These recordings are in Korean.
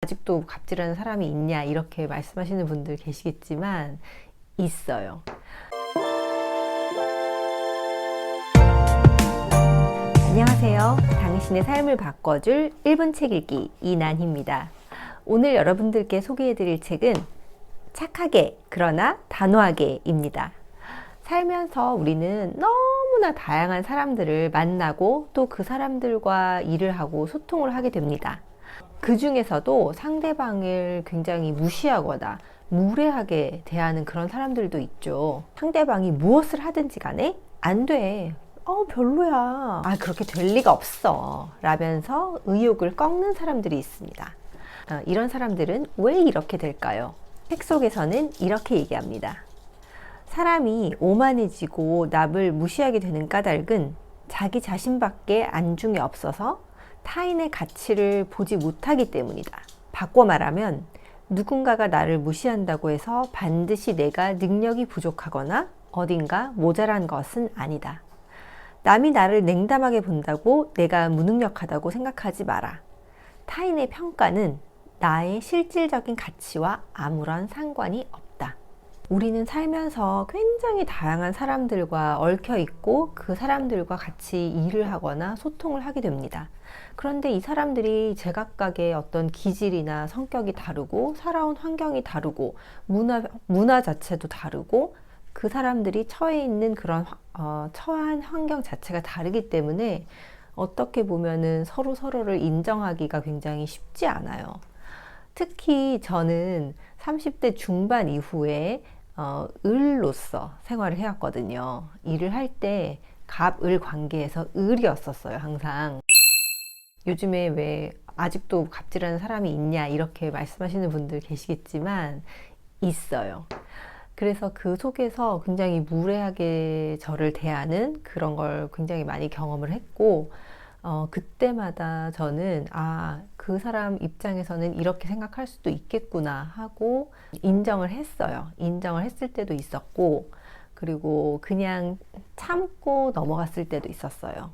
아직도 갑질하는 사람이 있냐 이렇게 말씀하시는 분들 계시겠지만 있어요. 안녕하세요. 당신의 삶을 바꿔줄 1분 책 읽기 이난희입니다. 오늘 여러분들께 소개해드릴 책은 착하게 그러나 단호하게입니다. 살면서 우리는 너무나 다양한 사람들을 만나고 또 그 사람들과 일을 하고 소통을 하게 됩니다. 그 중에서도 상대방을 굉장히 무시하거나 무례하게 대하는 그런 사람들도 있죠. 상대방이 무엇을 하든지 간에 안 돼. 별로야. 그렇게 될 리가 없어. 라면서 의욕을 꺾는 사람들이 있습니다. 이런 사람들은 왜 이렇게 될까요? 책 속에서는 이렇게 얘기합니다. 사람이 오만해지고 남을 무시하게 되는 까닭은 자기 자신밖에 안중에 없어서 타인의 가치를 보지 못하기 때문이다. 바꿔 말하면 누군가가 나를 무시한다고 해서 반드시 내가 능력이 부족하거나 어딘가 모자란 것은 아니다. 남이 나를 냉담하게 본다고 내가 무능력하다고 생각하지 마라. 타인의 평가는 나의 실질적인 가치와 아무런 상관이 없다. 우리는 살면서 굉장히 다양한 사람들과 얽혀 있고 그 사람들과 같이 일을 하거나 소통을 하게 됩니다. 그런데 이 사람들이 제각각의 어떤 기질이나 성격이 다르고 살아온 환경이 다르고 문화 자체도 다르고 그 사람들이 처해 있는 그런 처한 환경 자체가 다르기 때문에 어떻게 보면은 서로를 인정하기가 굉장히 쉽지 않아요. 특히 저는 30대 중반 이후에 을로서 생활을 해왔거든요. 일을 할 때 갑을 관계에서 을이었었어요, 항상. 요즘에 왜 아직도 갑질하는 사람이 있냐 이렇게 말씀하시는 분들 계시겠지만 있어요. 그래서 그 속에서 굉장히 무례하게 저를 대하는 그런 걸 굉장히 많이 경험을 했고 그때마다 저는 그 사람 입장에서는 이렇게 생각할 수도 있겠구나 하고 인정을 했어요. 인정을 했을 때도 있었고 그리고 그냥 참고 넘어갔을 때도 있었어요.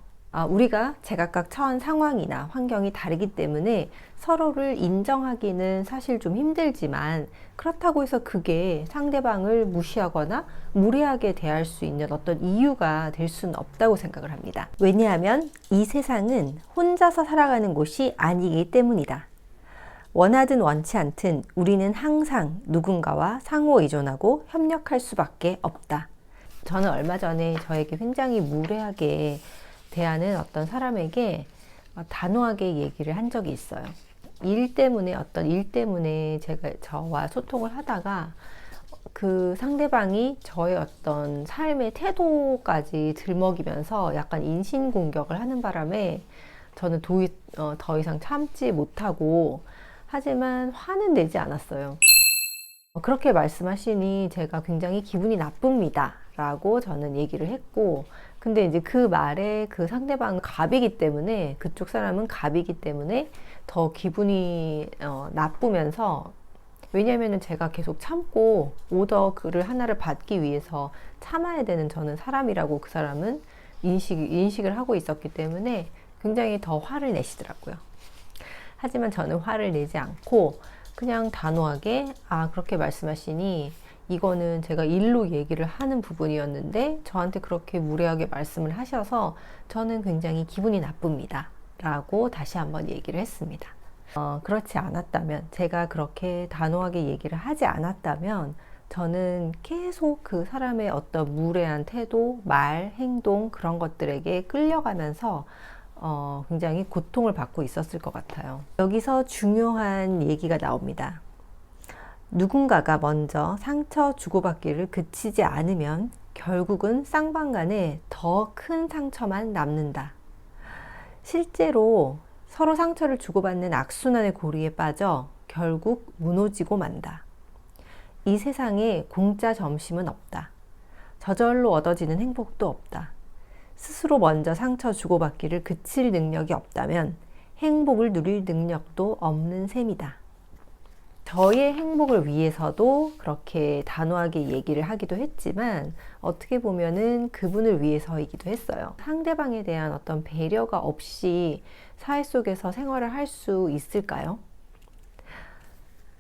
우리가 제각각 처한 상황이나 환경이 다르기 때문에 서로를 인정하기는 사실 좀 힘들지만 그렇다고 해서 그게 상대방을 무시하거나 무례하게 대할 수 있는 어떤 이유가 될 수는 없다고 생각을 합니다. 왜냐하면 이 세상은 혼자서 살아가는 곳이 아니기 때문이다. 원하든 원치 않든 우리는 항상 누군가와 상호 의존하고 협력할 수밖에 없다. 저는 얼마 전에 저에게 굉장히 무례하게 대하는 어떤 사람에게 단호하게 얘기를 한 적이 있어요. 어떤 일 때문에 저와 소통을 하다가 그 상대방이 저의 어떤 삶의 태도까지 들먹이면서 약간 인신공격을 하는 바람에 저는 더 이상 참지 못하고 하지만 화는 내지 않았어요. 그렇게 말씀하시니 제가 굉장히 기분이 나쁩니다. 라고 저는 얘기를 했고 근데 이제 그 말에 그 상대방은 갑이기 때문에 그쪽 사람은 갑이기 때문에 더 기분이 나쁘면서 왜냐면은 제가 계속 참고 오더 글을 하나를 받기 위해서 참아야 되는 저는 사람이라고 그 사람은 인식을 하고 있었기 때문에 굉장히 더 화를 내시더라고요. 하지만 저는 화를 내지 않고 그냥 단호하게 그렇게 말씀하시니 이거는 제가 일로 얘기를 하는 부분이었는데 저한테 그렇게 무례하게 말씀을 하셔서 저는 굉장히 기분이 나쁩니다. 라고 다시 한번 얘기를 했습니다. 그렇지 않았다면 제가 그렇게 단호하게 얘기를 하지 않았다면 저는 계속 그 사람의 어떤 무례한 태도, 말, 행동 그런 것들에게 끌려가면서 굉장히 고통을 받고 있었을 것 같아요. 여기서 중요한 얘기가 나옵니다. 누군가가 먼저 상처 주고받기를 그치지 않으면 결국은 쌍방간에 더 큰 상처만 남는다. 실제로 서로 상처를 주고받는 악순환의 고리에 빠져 결국 무너지고 만다. 이 세상에 공짜 점심은 없다. 저절로 얻어지는 행복도 없다. 스스로 먼저 상처 주고받기를 그칠 능력이 없다면 행복을 누릴 능력도 없는 셈이다. 저의 행복을 위해서도 그렇게 단호하게 얘기를 하기도 했지만 어떻게 보면은 그분을 위해서이기도 했어요. 상대방에 대한 어떤 배려가 없이 사회 속에서 생활을 할 수 있을까요?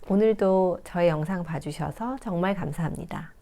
오늘도 저의 영상 봐주셔서 정말 감사합니다.